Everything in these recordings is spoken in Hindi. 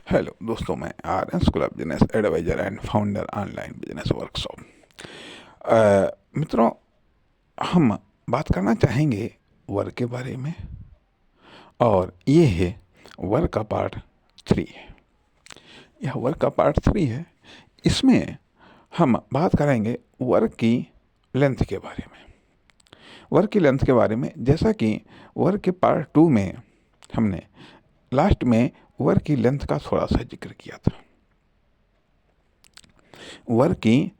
हेलो दोस्तों, मैं R N school of business adviser and founder online business workshop. मित्रों, हम बात करना चाहेंगे वर्क के बारे में, और ये है वर्क का पार्ट 3। यह वर्क का पार्ट 3 है। इसमें हम बात करेंगे वर्क की लेंथ के बारे में। वर्क की लेंथ के बारे में, जैसा कि वर्क के पार्ट 2 में हमने लास्ट में वर्क की लेंथ का थोड़ा सा जिक्र किया था। वर्क की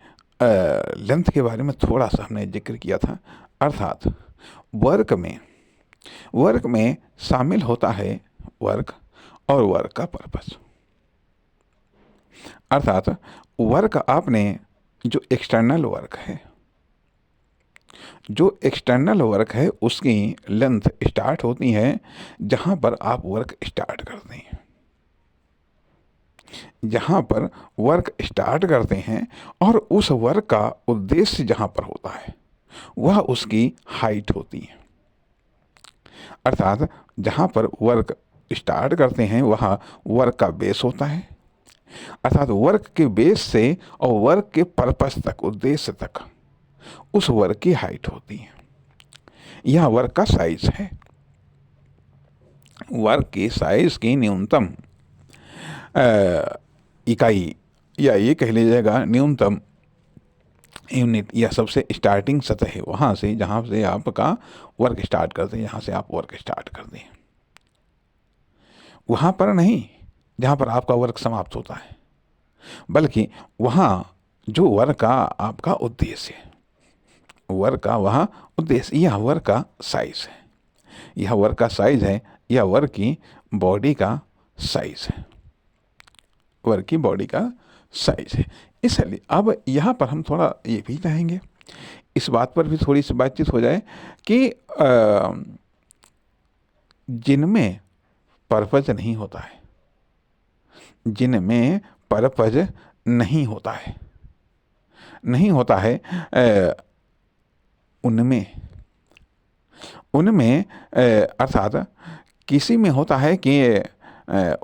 लेंथ के बारे में थोड़ा सा हमने जिक्र किया था, अर्थात वर्क में शामिल होता है वर्क और वर्क का पर्पस। अर्थात वर्क आपने जो एक्सटर्नल वर्क है उसकी लेंथ स्टार्ट होती है जहां पर आप वर्क स्टार्ट करते हैं। जहां पर वर्क स्टार्ट करते हैं और उस वर्क का उद्देश्य जहां पर होता है वह उसकी हाइट होती है। अर्थात जहां पर वर्क स्टार्ट करते हैं वहाँ वर्क का बेस होता है, अर्थात वर्क के बेस से और वर्क के पर्पस तक, उद्देश्य तक उस वर्क की हाइट होती है। यह वर्क का साइज है। वर्क के साइज की न्यूनतम इकाई, या ये कह लीजिएगा न्यूनतम यूनिट, या सबसे स्टार्टिंग सतह है वहाँ से जहाँ से आपका वर्क स्टार्ट करते हैं, जहाँ से आप वर्क स्टार्ट करते हैं वहाँ पर नहीं जहाँ पर आपका वर्क समाप्त होता है, बल्कि वहाँ जो वर्क का आपका उद्देश्य है, वर्क का वहाँ उद्देश्य, यह वर्क का साइज है। यह वर्क का साइज है, यह वर्क की बॉडी का साइज है। वर्क की बॉडी का साइज है। इसलिए अब यहाँ पर हम थोड़ा ये भी चाहेंगे, इस बात पर भी थोड़ी सी बातचीत हो जाए कि जिनमें पर्पज नहीं होता है, जिनमें पर्पज नहीं होता है, उनमें अर्थात किसी में होता है कि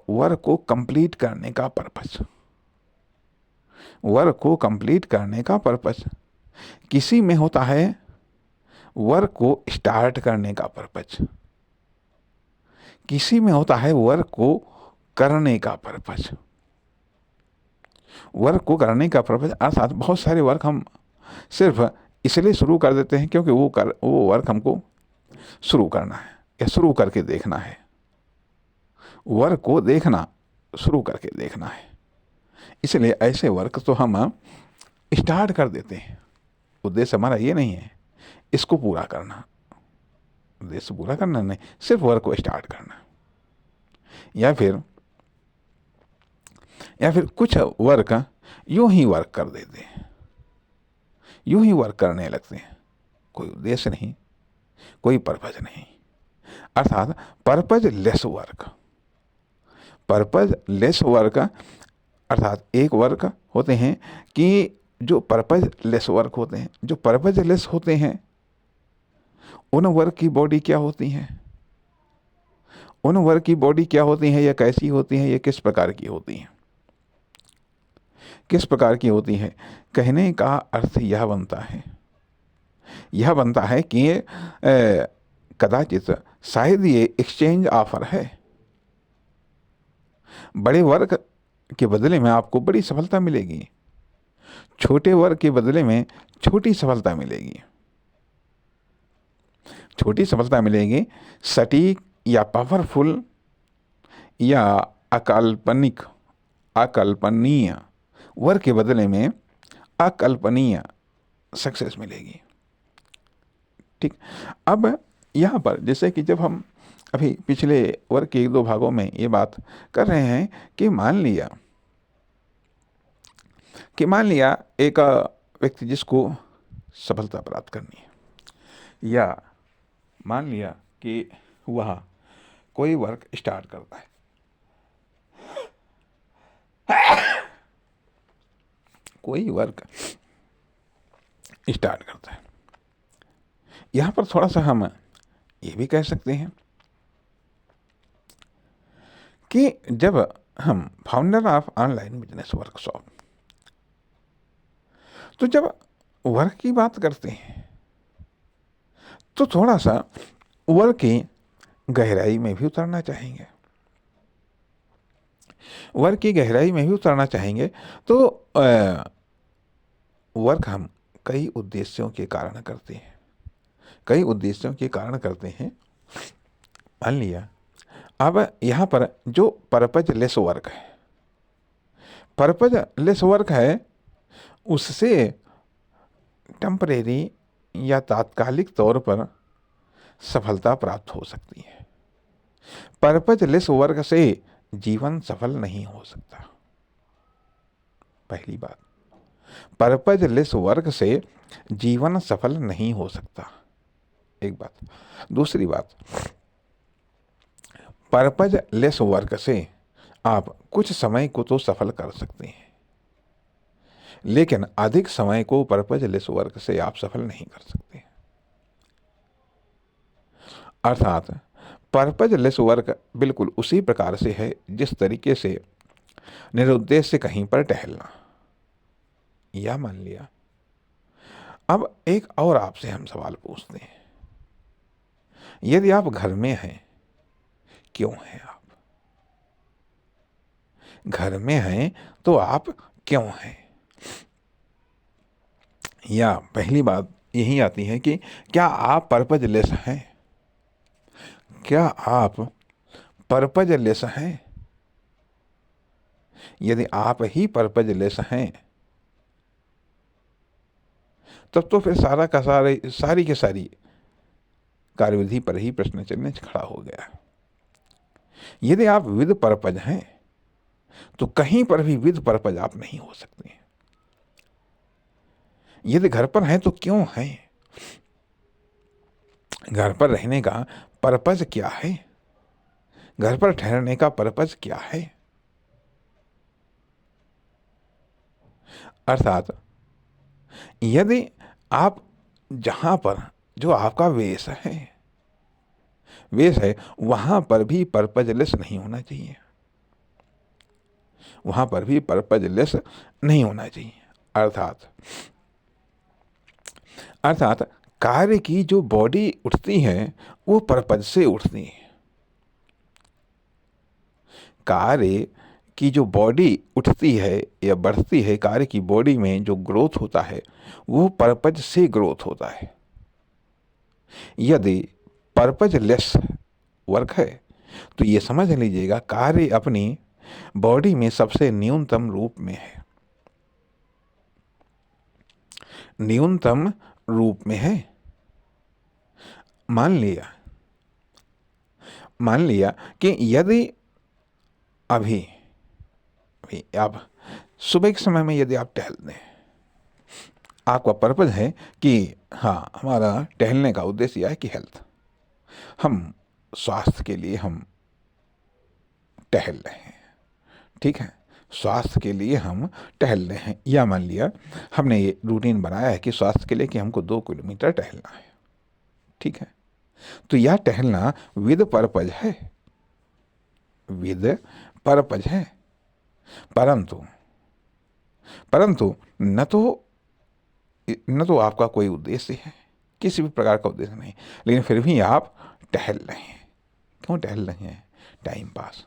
वर्क को कंप्लीट करने का पर्पस, किसी में होता है वर्क को स्टार्ट करने का पर्पस, किसी में होता है वर्क को करने का पर्पस। अर्थात बहुत सारे वर्क हम सिर्फ इसलिए शुरू कर देते हैं क्योंकि वो वर्क हमको शुरू करना है या शुरू करके देखना है। वर्क को शुरू करके देखना है, इसलिए ऐसे वर्क तो हम स्टार्ट कर देते हैं। उद्देश्य हमारा ये नहीं है इसको पूरा करना, उद्देश्य पूरा करना नहीं, सिर्फ वर्क को स्टार्ट करना। या फिर कुछ वर्क यूं ही वर्क कर देते हैं, यूं ही वर्क करने लगते हैं, कोई उद्देश्य नहीं, कोई पर्पज नहीं। अर्थात पर्पज लेस वर्क, अर्थात एक वर्क होते हैं कि जो पर्पज लेस वर्क होते हैं। जो पर्पज लेस होते हैं उन वर्क की बॉडी क्या होती है, या कैसी होती है, या किस प्रकार की होती है। कहने का अर्थ यह बनता है कि कदाचित शायद ये एक्सचेंज ऑफर है। बड़े वर्क के बदले में आपको बड़ी सफलता मिलेगी, छोटे वर्क के बदले में छोटी सफलता मिलेगी। सटीक या पावरफुल या अकल्पनीय वर्क के बदले में अकल्पनीय सक्सेस मिलेगी। ठीक। अब यहाँ पर जैसे कि जब हम अभी पिछले वर्क के 1-2 भागों में ये बात कर रहे हैं कि मान लिया एक व्यक्ति जिसको सफलता प्राप्त करनी है, या मान लिया कि वह कोई वर्क स्टार्ट करता है, यहाँ पर थोड़ा सा हम ये भी कह सकते हैं कि जब हम founder of online business workshop. तो जब वर्क की बात करते हैं तो थोड़ा सा वर्क की गहराई में भी उतरना चाहेंगे। वर्क की गहराई में भी उतरना चाहेंगे तो वर्क हम कई उद्देश्यों के कारण करते हैं। कई उद्देश्यों के कारण करते हैं। मान लिया अब यहाँ पर जो पर्पज लेस वर्क है, पर्पज लेस वर्क है, उससे टेम्परेरी या तात्कालिक तौर पर सफलता प्राप्त हो सकती है। पर्पज लेस वर्क से जीवन सफल नहीं हो सकता। पहली बात, पर्पज लेस वर्क से जीवन सफल नहीं हो सकता, एक बात। दूसरी बात, पर्पज लेस वर्क से आप कुछ समय को तो सफल कर सकते हैं, लेकिन अधिक समय को पर्पज लेस वर्क से आप सफल नहीं कर सकते। अर्थात पर्पज लेस वर्क बिल्कुल उसी प्रकार से है जिस तरीके से निरुद्देश्य कहीं पर टहलना। या मान लिया अब एक और आपसे हम सवाल पूछते हैं, यदि आप घर में हैं, क्यों हैं आप? घर में हैं तो आप क्यों हैं? या पहली बात यही आती है कि क्या आप पर्पज लेस हैं? क्या आप पर्पज लेस हैं? यदि आप ही पर्पज लेस हैं तब तो फिर सारी की सारी कार्यविधि पर ही प्रश्न चिन्ह खड़ा हो गया। यदि आप विद पर्पज हैं तो कहीं पर भी विद पर्पज आप नहीं हो सकते। यदि घर पर हैं तो क्यों हैं? घर पर रहने का पर्पज क्या है? घर पर ठहरने का पर्पज क्या है? अर्थात यदि आप जहां पर जो आपका वेश है वहां पर भी पर्पजलेस नहीं होना चाहिए। वहां पर भी पर्पजलेस नहीं होना चाहिए। अर्थात कार्य की जो बॉडी उठती है वो पर्पज से उठती है। कार्य की जो बॉडी उठती है या बढ़ती है, कार्य की बॉडी में जो ग्रोथ होता है वो पर्पज से ग्रोथ होता है। यदि पर्पज लेस वर्क है तो ये समझ लीजिएगा कार्य अपनी बॉडी में सबसे न्यूनतम रूप में है। न्यूनतम रूप में है। मान लिया कि यदि अभी आप सुबह के समय में यदि आप टहल दें, आपका पर्पज है कि हाँ हमारा टहलने का उद्देश्य यह है कि हेल्थ, हम स्वास्थ्य के लिए हम टहल रहे हैं, ठीक है, स्वास्थ्य के लिए हम टहल रहे हैं। या मान लिया हमने ये रूटीन बनाया है कि स्वास्थ्य के लिए कि हमको 2 किलोमीटर टहलना है, ठीक है, तो यह टहलना विद पर्पज है, विद पर्पज है। परंतु न तो आपका कोई उद्देश्य है, किसी भी प्रकार का उद्देश्य नहीं, लेकिन फिर भी आप टहल रहे हैं। क्यों टहल रहे हैं? Time pass.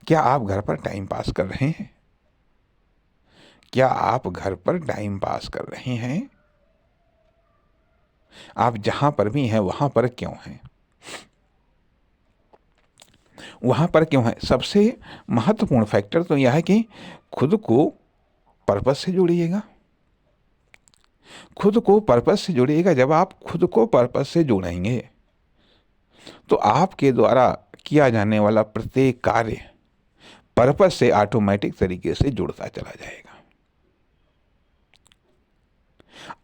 क्या आप घर पर टाइम पास कर रहे हैं? क्या आप घर पर टाइम पास कर रहे हैं? आप जहां पर भी हैं वहां पर क्यों हैं? वहां पर क्यों है? सबसे महत्वपूर्ण फैक्टर तो यह है कि खुद को पर्पस से जोड़िएगा। खुद को पर्पस से जोड़िएगा। जब आप खुद को पर्पस से जोड़ेंगे तो आपके द्वारा किया जाने वाला प्रत्येक कार्य पर्पस से ऑटोमेटिक तरीके से जुड़ता चला जाएगा।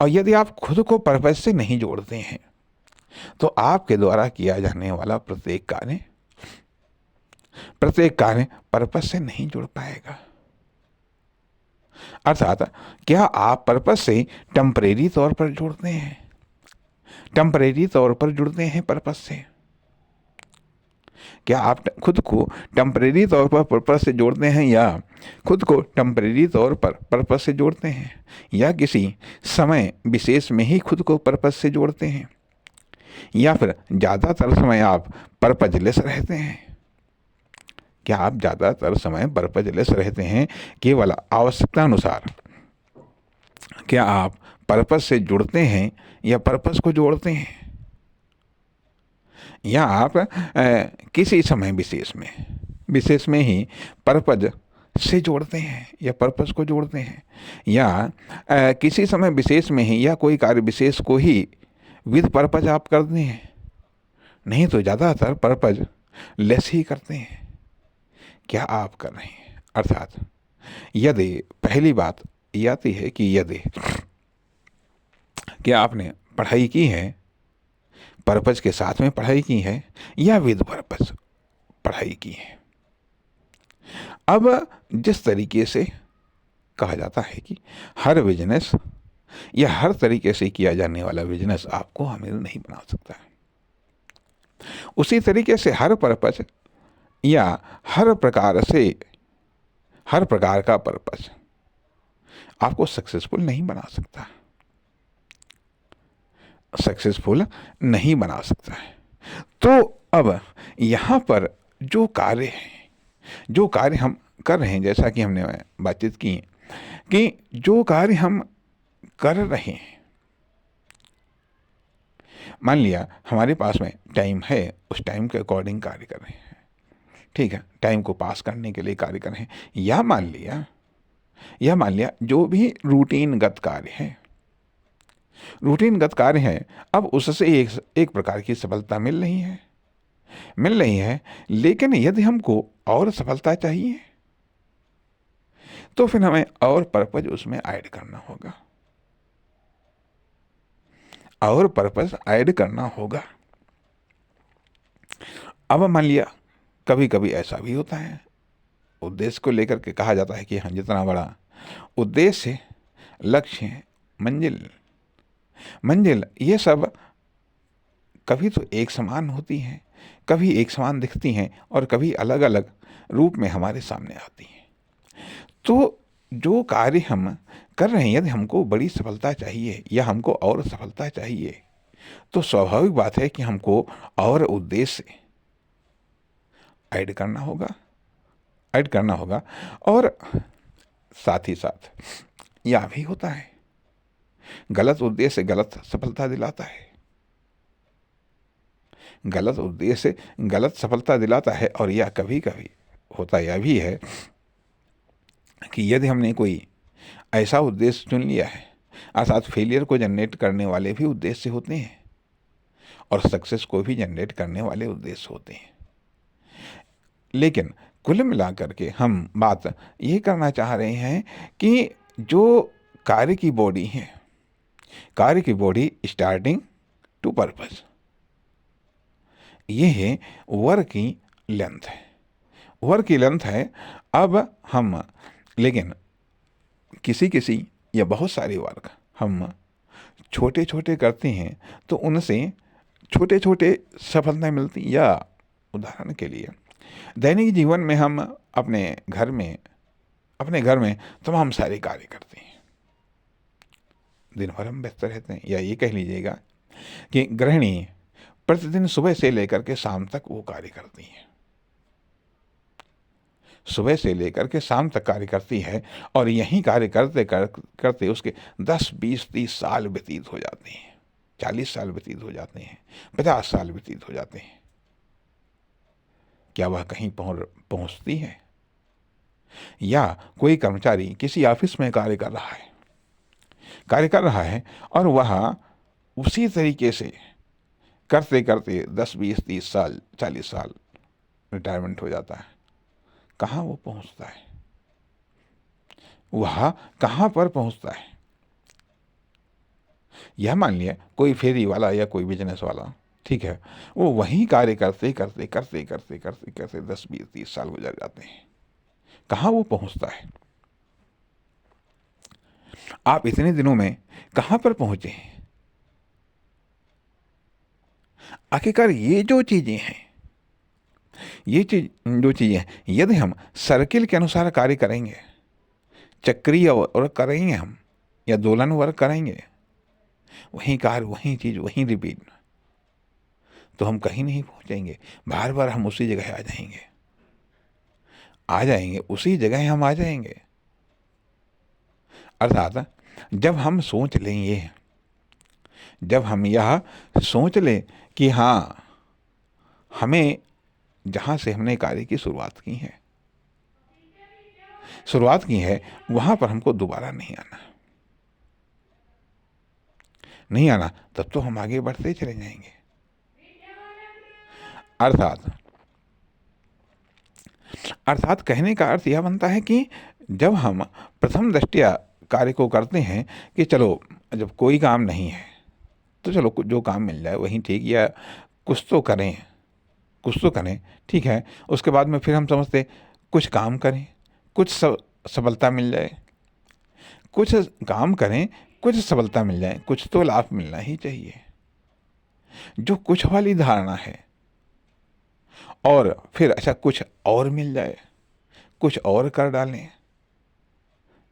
और यदि आप खुद को पर्पस से नहीं जोड़ते हैं तो आपके द्वारा किया जाने वाला प्रत्येक कार्य पर्पस से नहीं जुड़ पाएगा। अर्थात क्या आप पर्पस से टेम्परेरी तौर पर जुड़ते हैं? टेम्परेरी तौर पर जुड़ते हैं पर्पस से, क्या आप खुद को टेम्परेरी तौर पर पर्पस से जोड़ते हैं, या खुद को टेम्परेरी तौर पर पर्पस से जोड़ते हैं, या किसी समय विशेष में ही खुद को पर्पस से जोड़ते हैं, या फिर ज़्यादातर समय आप पर्पजलेस रहते हैं? क्या आप ज़्यादातर समय पर्पजलेस रहते हैं, केवल आवश्यकता अनुसार? क्या आप पर्पस से जुड़ते हैं या पर्पस को जोड़ते हैं, या आप किसी समय विशेष में ही पर्पज से जोड़ते हैं या पर्पस को जोड़ते हैं, या किसी समय विशेष में ही या कोई कार्य विशेष को ही विद पर्पज आप करते हैं? नहीं तो ज़्यादातर पर्पज लेस ही करते हैं। क्या आप कर रहे हैं? अर्थात यदि पहली बात ये आती है कि यदि क्या आपने पढ़ाई की है, पर्पज के साथ में पढ़ाई की है, या विद पर्पज पढ़ाई की है? अब जिस तरीके से कहा जाता है कि हर बिजनेस या हर तरीके से किया जाने वाला बिजनेस आपको अमीर नहीं बना सकता है, उसी तरीके से हर पर्पज या हर प्रकार का पर्पज आपको सक्सेसफुल नहीं बना सकता है। तो अब यहाँ पर जो कार्य हम कर रहे हैं, जैसा कि हमने बातचीत की कि जो कार्य हम कर रहे हैं, मान लिया हमारे पास में टाइम है, उस टाइम के अकॉर्डिंग कार्य कर रहे हैं, ठीक है, टाइम को पास करने के लिए कार्य कर रहे हैं, या मान लिया जो भी रूटीनगत कार्य है, अब उससे एक प्रकार की सफलता मिल रही है, लेकिन यदि हमको और सफलता चाहिए तो फिर हमें और पर्पज उसमें ऐड करना होगा। अब मान लिया कभी कभी ऐसा भी होता है, उद्देश्य को लेकर के कहा जाता है कि हाँ, जितना बड़ा उद्देश्य, लक्ष्य, मंजिल ये सब कभी तो एक समान होती हैं, कभी एक समान दिखती हैं, और कभी अलग अलग रूप में हमारे सामने आती हैं। तो जो कार्य हम कर रहे हैं, यदि हमको बड़ी सफलता चाहिए या हमको और सफलता चाहिए, तो स्वाभाविक बात है कि हमको और उद्देश्य ऐड करना होगा। और साथ ही साथ यह भी होता है, गलत उद्देश्य गलत सफलता दिलाता है। और यह कभी कभी होता यह भी है कि यदि हमने कोई ऐसा उद्देश्य चुन लिया है, अर्थात फेलियर को जनरेट करने वाले भी उद्देश्य होते हैं और सक्सेस को भी जनरेट करने वाले उद्देश्य होते हैं, लेकिन कुल मिलाकर के हम बात ये करना चाह रहे हैं कि जो कार्य की बॉडी स्टार्टिंग टू पर्पस, ये है वर्क की लेंथ है। अब हम लेकिन किसी या बहुत सारे वर्क हम छोटे छोटे करते हैं तो उनसे छोटे छोटे सफलता मिलती। या उदाहरण के लिए दैनिक जीवन में हम अपने घर में तमाम सारे कार्य करते हैं, दिन भर हम व्यस्त रहते हैं। या ये कह लीजिएगा कि गृहिणी प्रतिदिन सुबह से लेकर के शाम तक वो कार्य करती हैं, सुबह से लेकर के शाम तक कार्य करती है, और यही कार्य करते उसके 10, 20, 30 साल व्यतीत हो जाते हैं, 40 साल व्यतीत हो जाते हैं, 50 साल व्यतीत हो जाते हैं। क्या वह कहीं पहुंचती है? या कोई कर्मचारी किसी ऑफिस में कार्य कर रहा है और वह उसी तरीके से करते करते 10, 20, 30 साल, 40 साल रिटायरमेंट हो जाता है। कहाँ वो पहुंचता है? वह कहाँ पर पहुंचता है? यह मान लिया कोई फेरी वाला या कोई बिजनेस वाला, ठीक है, वो वहीं कार्य करते 10, 20, 30 साल गुजर जाते हैं। कहाँ वो पहुंचता है? आप इतने दिनों में कहाँ पर पहुंचे हैं? आखिरकार ये जो चीजें हैं, ये चीज जो चीज़ें यदि हम सर्किल के अनुसार कार्य करेंगे, चक्रीय वर्क करेंगे हम, या दोलन वर्क करेंगे, वहीं कार्य, वहीं चीज़, वहीं रिपीट, तो हम कहीं नहीं पहुंचेंगे। बार बार हम उसी जगह आ जाएंगे, उसी जगह हम आ जाएंगे। अर्थात जब हम सोच लेंगे, जब हम यह सोच लें कि हाँ, हमें जहाँ से हमने कार्य की शुरुआत की है वहाँ पर हमको दोबारा नहीं आना, तब तो हम आगे बढ़ते चले जाएंगे। अर्थात कहने का अर्थ यह बनता है कि जब हम प्रथम दृष्टया कार्य को करते हैं कि चलो, जब कोई काम नहीं है तो चलो जो काम मिल जाए वहीं ठीक, या कुछ तो करें, ठीक है। उसके बाद में फिर हम समझते कुछ काम करें, कुछ सफलता मिल जाए, कुछ काम करें, कुछ सफलता मिल जाए, कुछ तो लाभ मिलना ही चाहिए। जो कुछ वाली धारणा है, और फिर अच्छा कुछ और मिल जाए, कुछ और कर डालें,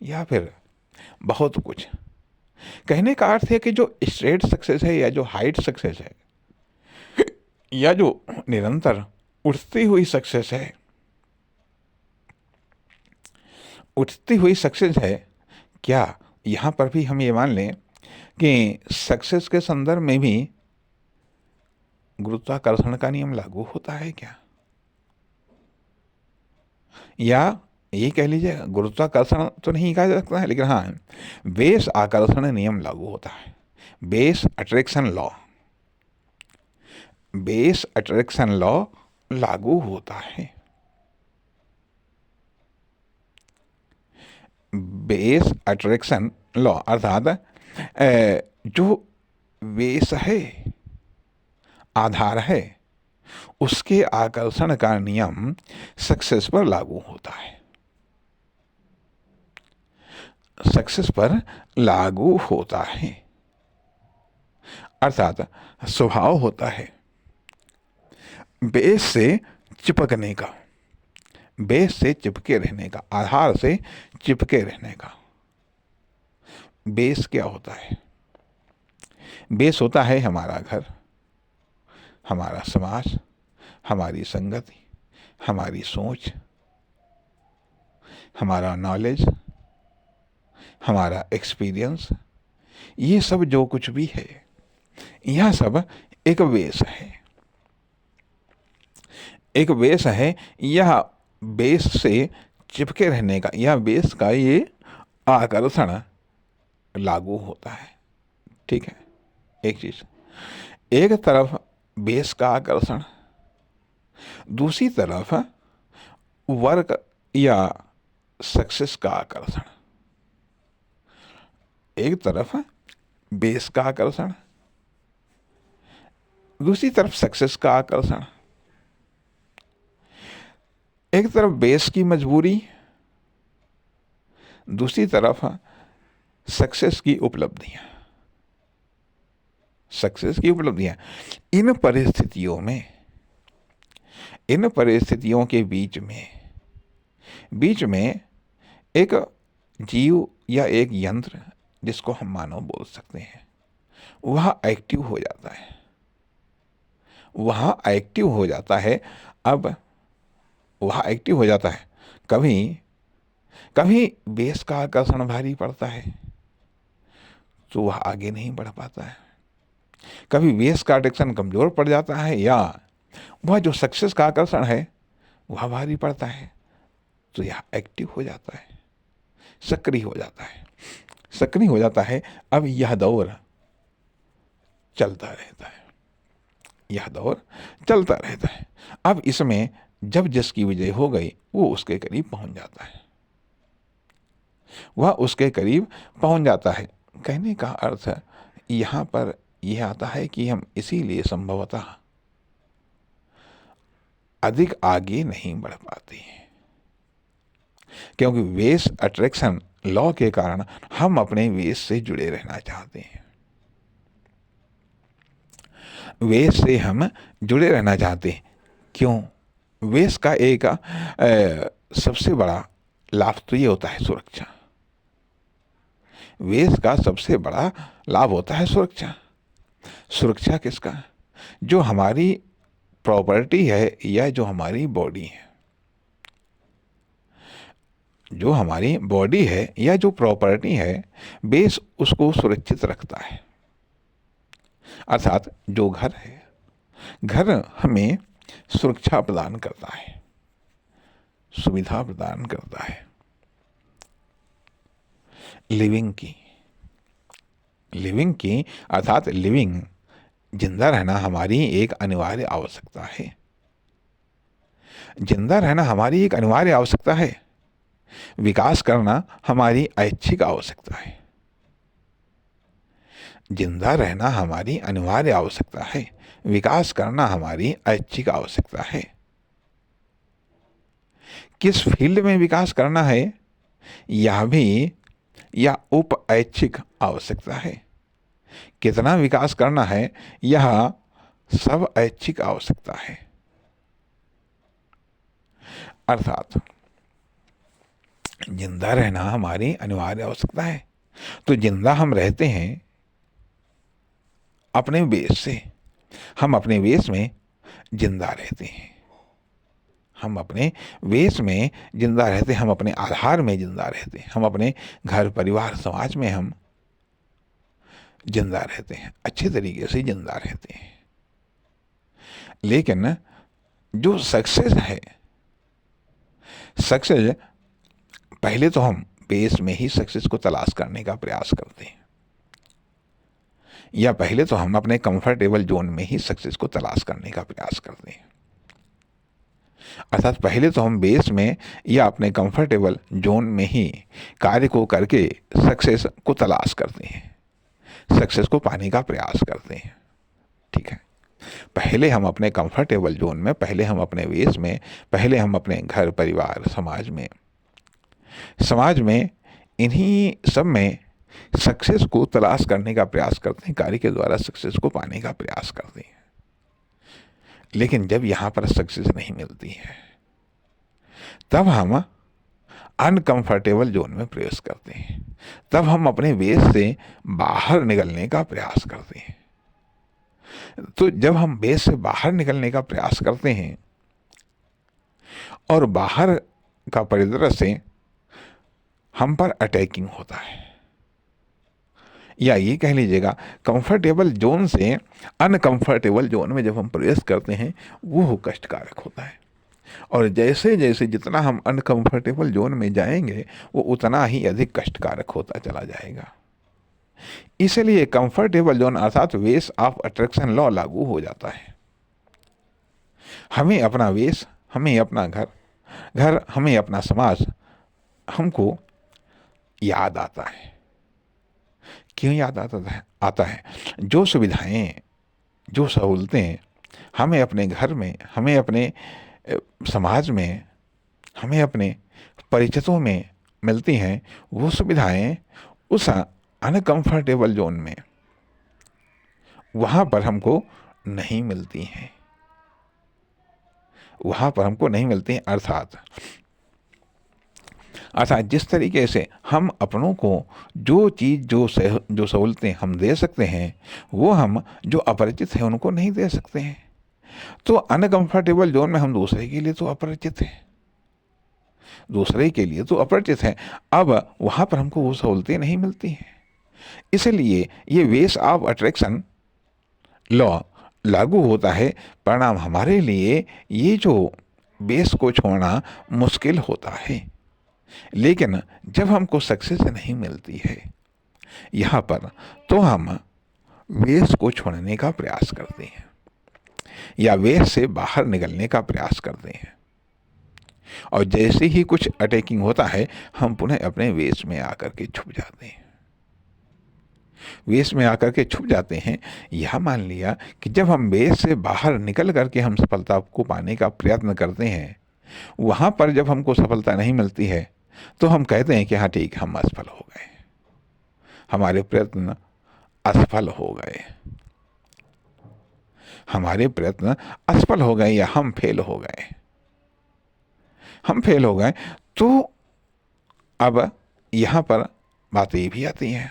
या फिर बहुत कुछ। कहने का अर्थ है कि जो स्ट्रेट सक्सेस है, या जो हाइट सक्सेस है, या जो निरंतर उठती हुई सक्सेस है, क्या यहाँ पर भी हम ये मान लें कि सक्सेस के संदर्भ में भी गुरुत्वाकर्षण का नियम लागू होता है क्या? या ये कह लीजिए, गुरुत्वाकर्षण तो नहीं कहा जा सकता है, लेकिन हाँ, बेस आकर्षण नियम लागू होता है। बेस अट्रैक्शन लॉ लागू होता है। बेस अट्रैक्शन लॉ अर्थात जो बेस है, आधार है, उसके आकर्षण का नियम सक्सेस पर लागू होता है, अर्थात स्वभाव होता है बेस से चिपकने का, बेस से चिपके रहने का, आधार से चिपके रहने का। बेस क्या होता है? बेस होता है हमारा घर, हमारा समाज, हमारी संगति, हमारी सोच, हमारा नॉलेज, हमारा एक्सपीरियंस, ये सब जो कुछ भी है, यह सब एक बेस है। यह बेस से चिपके रहने का, यह बेस का ये आकर्षण लागू होता है, ठीक है। एक चीज, एक तरफ बेस का आकर्षण, दूसरी तरफ वर्क या सक्सेस का आकर्षण। एक तरफ बेस का आकर्षण, दूसरी तरफ सक्सेस का आकर्षण। एक तरफ बेस की मजबूरी, दूसरी तरफ सक्सेस की उपलब्धियां। इन परिस्थितियों के बीच में एक जीव या एक यंत्र, जिसको हम मानव बोल सकते हैं, वह एक्टिव हो जाता है। अब वह एक्टिव हो जाता है। कभी बेस का आकर्षण भारी पड़ता है तो वह आगे नहीं बढ़ पाता है। कभी बेस का अट्रैक्शन कमजोर पड़ जाता है, या वह जो सक्सेस का आकर्षण है वह भारी पड़ता है, तो यह एक्टिव हो जाता है, सक्रिय हो जाता है। अब यह दौर चलता रहता है। अब इसमें जब जिसकी विजय हो गई, वो उसके करीब पहुंच जाता है। कहने का अर्थ यहाँ पर यह आता है कि हम इसीलिए संभवतः अधिक आगे नहीं बढ़ पाते हैं, क्योंकि बेस अट्रैक्शन लॉ के कारण हम अपने बेस से जुड़े रहना चाहते हैं। क्यों? वेश का एक सबसे बड़ा लाभ तो ये होता है सुरक्षा। वेश का सबसे बड़ा लाभ होता है सुरक्षा। सुरक्षा किसका? जो हमारी प्रॉपर्टी है या जो हमारी बॉडी है, जो हमारी बॉडी है या जो प्रॉपर्टी है, बेस उसको सुरक्षित रखता है। अर्थात जो घर है, घर हमें सुरक्षा प्रदान करता है, सुविधा प्रदान करता है लिविंग की अर्थात लिविंग, जिंदा रहना हमारी एक अनिवार्य आवश्यकता है। जिंदा रहना हमारी एक अनिवार्य आवश्यकता है। विकास करना हमारी ऐच्छिक आवश्यकता है। जिंदा रहना हमारी अनिवार्य आवश्यकता है। विकास करना हमारी ऐच्छिक आवश्यकता है। किस फील्ड में विकास करना है यह भी या उप ऐच्छिक आवश्यकता है। कितना विकास करना है यह सब ऐच्छिक आवश्यकता है। अर्थात जिंदा रहना हमारी अनिवार्य आवश्यकता है। तो जिंदा हम रहते हैं अपने बेस से। हम अपने बेस में जिंदा रहते हैं। हम अपने वेश में जिंदा रहते हैं। हम अपने आधार में जिंदा रहते हैं। हम अपने घर परिवार समाज में हम जिंदा रहते हैं, अच्छे तरीके से जिंदा रहते हैं। लेकिन जो सक्सेस है, सक्सेस पहले तो हम बेस में ही सक्सेस को तलाश करने का प्रयास करते हैं, या पहले तो हम अपने कंफर्टेबल जोन में ही सक्सेस को तलाश करने का प्रयास करते हैं। अर्थात पहले तो हम बेस में या अपने कंफर्टेबल जोन में ही कार्य को करके सक्सेस को तलाश करते हैं, सक्सेस को पाने का प्रयास करते हैं। ठीक है, पहले हम अपने कंफर्टेबल जोन में, पहले हम अपने बेस में, पहले हम अपने घर परिवार समाज में इन्हीं सब में सक्सेस को तलाश करने का प्रयास करते हैं, कार्य के द्वारा सक्सेस को पाने का प्रयास करते हैं। लेकिन जब यहाँ पर सक्सेस नहीं मिलती है तब हम अनकंफर्टेबल जोन में प्रवेश करते हैं। तब हम अपने बेस से बाहर निकलने का प्रयास करते हैं। तो जब हम बेस से बाहर निकलने का प्रयास करते हैं और बाहर का परिदृश्य हम पर अटैकिंग होता है, या ये कह लीजिएगा कंफर्टेबल जोन से अनकंफर्टेबल जोन में जब हम प्रवेश करते हैं वो कष्टकारक होता है। और जैसे जैसे जितना हम अनकंफर्टेबल जोन में जाएंगे वो उतना ही अधिक कष्टकारक होता चला जाएगा। इसलिए कंफर्टेबल जोन अर्थात वेस ऑफ अट्रैक्शन लॉ लागू हो जाता है। हमें अपना वेस, हमें अपना घर हमें अपना समाज हमको याद आता है। क्यों याद आता है? जो सुविधाएं, जो सहूलतें हमें अपने घर में, हमें अपने समाज में, हमें अपने परिचितों में मिलती हैं, वो सुविधाएं उस अनकंफर्टेबल जोन में वहाँ पर हमको नहीं मिलती हैं, वहाँ पर हमको नहीं मिलती हैं। अर्थात जिस तरीके से हम अपनों को जो चीज़, जो सहूलतें हम दे सकते हैं वो हम जो अपरिचित हैं उनको नहीं दे सकते हैं। तो अनकंफर्टेबल जोन में हम दूसरे के लिए तो अपरिचित हैं, दूसरे के लिए तो अपरिचित हैं। अब वहाँ पर हमको वो सहूलतें नहीं मिलती हैं। इसलिए ये वेस ऑफ अट्रैक्शन लॉ लागू होता है। परिणाम हमारे लिए ये जो बेस को छोड़ना मुश्किल होता है। लेकिन जब हमको सक्सेस नहीं मिलती है यहाँ पर, तो हम वेस को छोड़ने का प्रयास करते हैं या वेस से बाहर निकलने का प्रयास करते हैं। और जैसे ही कुछ अटैकिंग होता है हम पुनः अपने वेस में आकर के छुप जाते हैं। वेस में आकर के छुप जाते हैं। यह मान लिया कि जब हम वेस से बाहर निकल करके हम सफलता को पाने का प्रयत्न करते हैं, वहाँ पर जब हमको सफलता नहीं मिलती है तो हम कहते हैं कि हाँ ठीक, हम असफल हो गए, हमारे प्रयत्न असफल हो गए, हमारे प्रयत्न असफल हो गए या हम फेल हो गए। हम फेल हो गए, तो अब यहाँ पर बात ये भी आती है,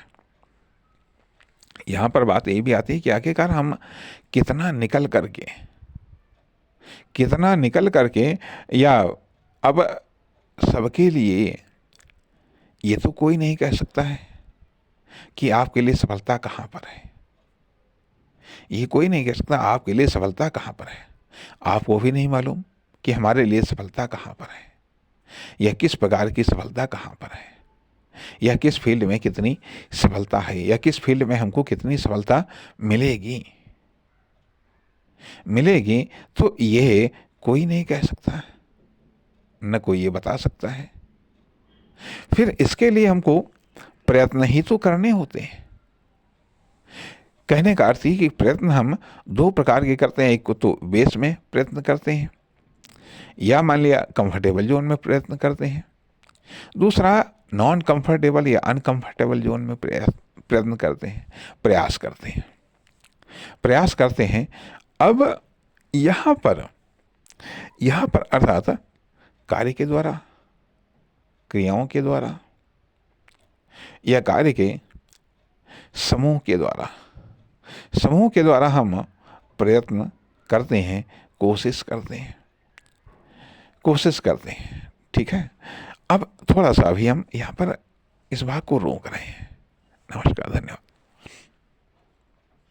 यहाँ पर बात ये भी आती है कि आखिरकार हम कितना निकल करके, या अब सबके लिए ये तो कोई नहीं कह सकता है कि आपके लिए सफलता कहाँ पर है। ये कोई नहीं कह सकता आपके लिए सफलता कहाँ पर है। आपको भी नहीं मालूम कि हमारे लिए सफलता कहाँ पर है, या किस प्रकार की सफलता कहाँ पर है, या किस फील्ड में कितनी सफलता है, या किस फील्ड में हमको कितनी सफलता मिलेगी। तो ये कोई नहीं कह सकता है, न कोई ये बता सकता है। फिर इसके लिए हमको प्रयत्न ही तो करने होते हैं। कहने का अर्थ ही कि प्रयत्न हम दो प्रकार के करते हैं। एक को तो बेस में प्रयत्न करते हैं, या मान लिया कंफर्टेबल जोन में प्रयत्न करते हैं। दूसरा नॉन कंफर्टेबल या अनकंफर्टेबल जोन में प्रयत्न करते हैं, प्रयास करते हैं। अब यहाँ पर अर्थात कार्य के द्वारा, क्रियाओं के द्वारा, या कार्य के समूह के द्वारा हम प्रयत्न करते हैं, कोशिश करते हैं। ठीक है। अब थोड़ा सा अभी हम यहाँ पर इस भाग को रोक रहे हैं। नमस्कार, धन्यवाद।